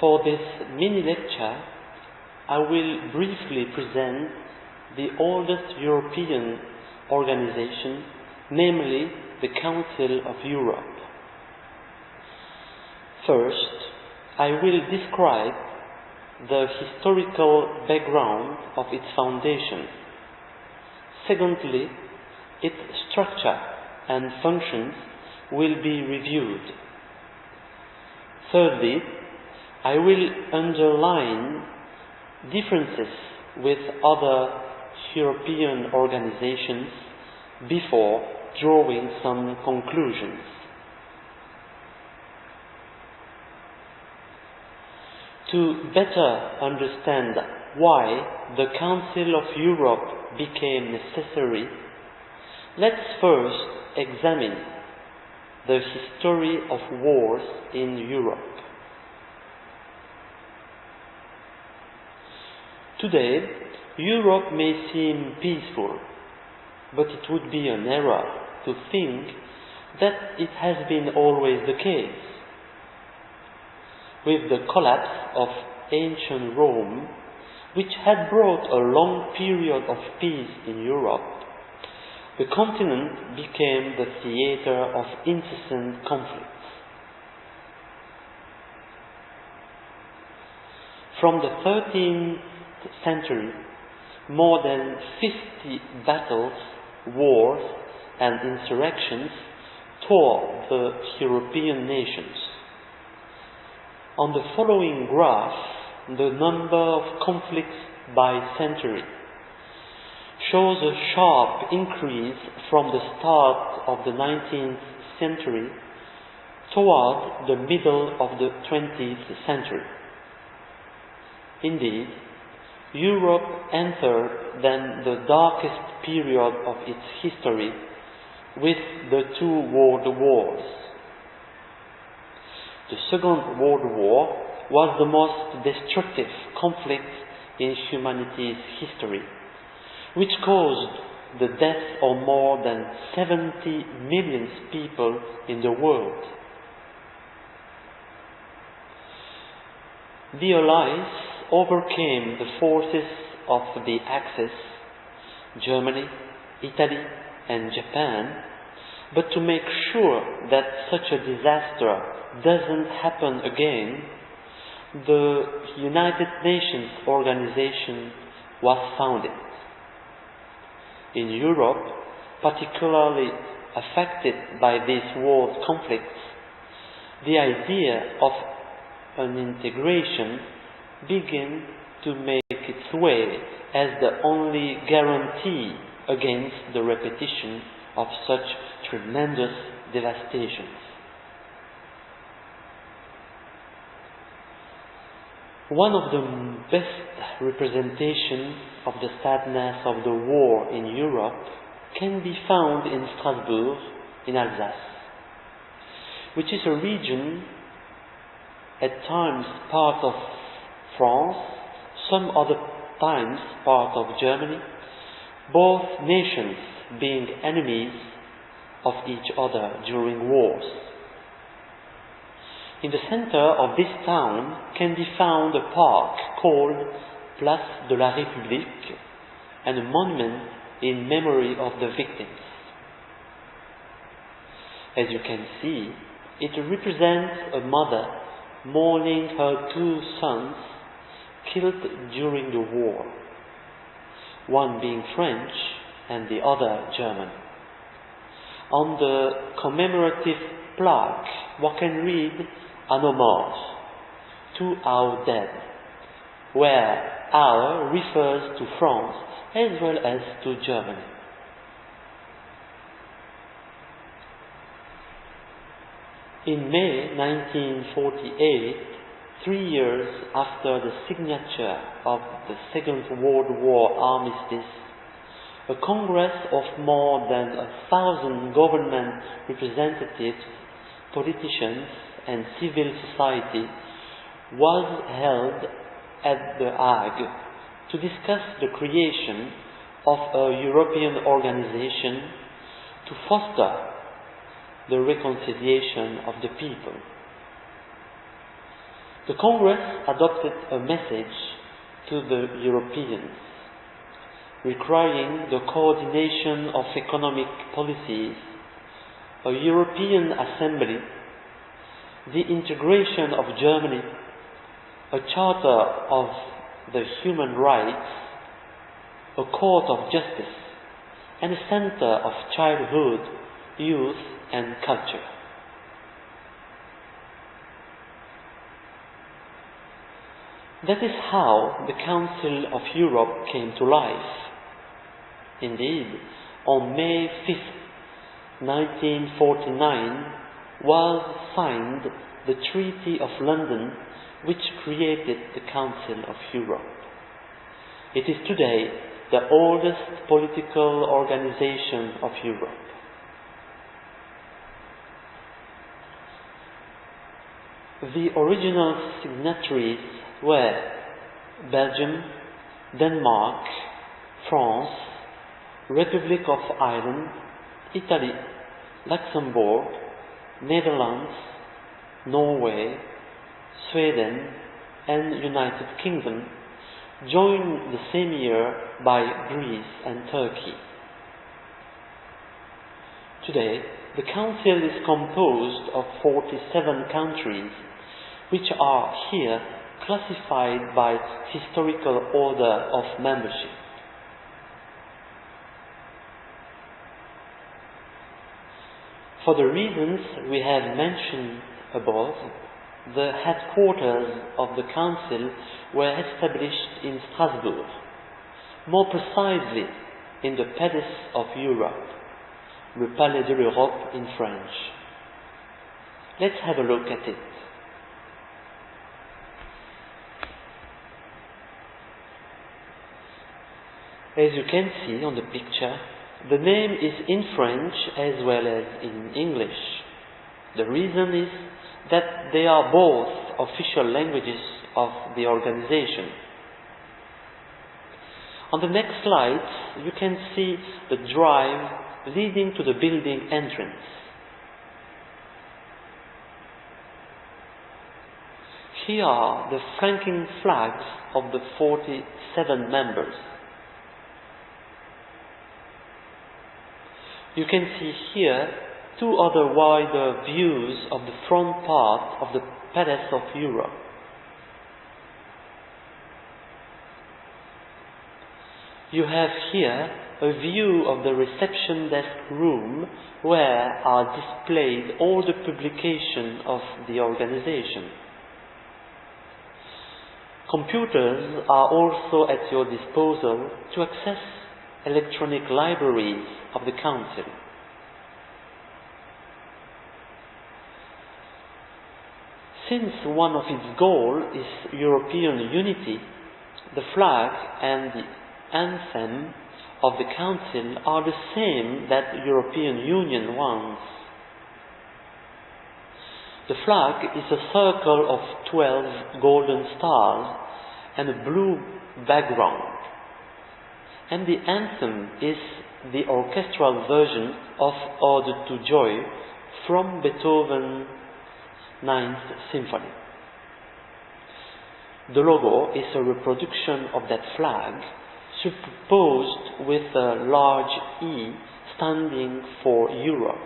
For this mini-lecture, I will briefly present the oldest European organization, namely the Council of Europe. First, I will describe the historical background of its foundation. Secondly, its structure and functions will be reviewed. Thirdly, I will underline differences with other European organizations before drawing some conclusions. To better understand why the Council of Europe became necessary, let's first examine the history of wars in Europe. Today, Europe may seem peaceful, but it would be an error to think that it has been always the case. With the collapse of ancient Rome, which had brought a long period of peace in Europe, the continent became the theater of incessant conflicts. From the 13th century, more than 50 battles, wars, and insurrections tore the European nations. On the following graph, the number of conflicts by century shows a sharp increase from the start of the 19th century toward the middle of the 20th century. Indeed, Europe entered then the darkest period of its history with the two world wars. The Second World War was the most destructive conflict in humanity's history, which caused the death of more than 70 million people in the world. The Allies overcame the forces of the Axis, Germany, Italy, and Japan, but to make sure that such a disaster doesn't happen again, the United Nations organization was founded. In Europe, particularly affected by these world conflicts, the idea of an integration began to make its way as the only guarantee against the repetition of such tremendous devastations. One of the best representations of the sadness of the war in Europe can be found in Strasbourg, in Alsace, which is a region at times part of France, some other times part of Germany, both nations being enemies of each other during wars. In the center of this town can be found a park called Place de la République and a monument in memory of the victims. As you can see, it represents a mother mourning her two sons killed during the war, one being French and the other German. On the commemorative plaque, one can read "Un hommage" to our dead, where "our" refers to France as well as to Germany. In May 1948, 3 years after the signature of the Second World War armistice, a congress of more than 1,000 government representatives, politicians, and civil society was held at The Hague to discuss the creation of a European organization to foster the reconciliation of the people. The Congress adopted a message to the Europeans, requiring the coordination of economic policies, a European Assembly, the integration of Germany, a Charter of the Human Rights, a Court of Justice, and a Center of Childhood, Youth and Culture. That is how the Council of Europe came to life. Indeed, on May 5, 1949, was signed the Treaty of London, which created the Council of Europe. It is today the oldest political organization of Europe. The original signatories were Belgium, Denmark, France, Republic of Ireland, Italy, Luxembourg, Netherlands, Norway, Sweden, and United Kingdom, joined the same year by Greece and Turkey. Today, the Council is composed of 47 countries, which are here classified by historical order of membership. For the reasons we have mentioned above, the headquarters of the Council were established in Strasbourg, more precisely in the Palace of Europe, le Palais de l'Europe in French. Let's have a look at it. As you can see on the picture, the name is in French as well as in English. The reason is that they are both official languages of the organization. On the next slide, you can see the drive leading to the building entrance. Here are the flanking flags of the 47 members. You can see here two other wider views of the front part of the Palace of Europe. You have here a view of the reception desk room where are displayed all the publications of the organization. Computers are also at your disposal to access electronic libraries of the Council. Since one of its goals is European unity, the flag and the anthem of the Council are the same that the European Union wants. The flag is a circle of 12 golden stars and a blue background. And the anthem is the orchestral version of Ode to Joy from Beethoven's Ninth Symphony. The logo is a reproduction of that flag, superposed with a large E standing for Europe.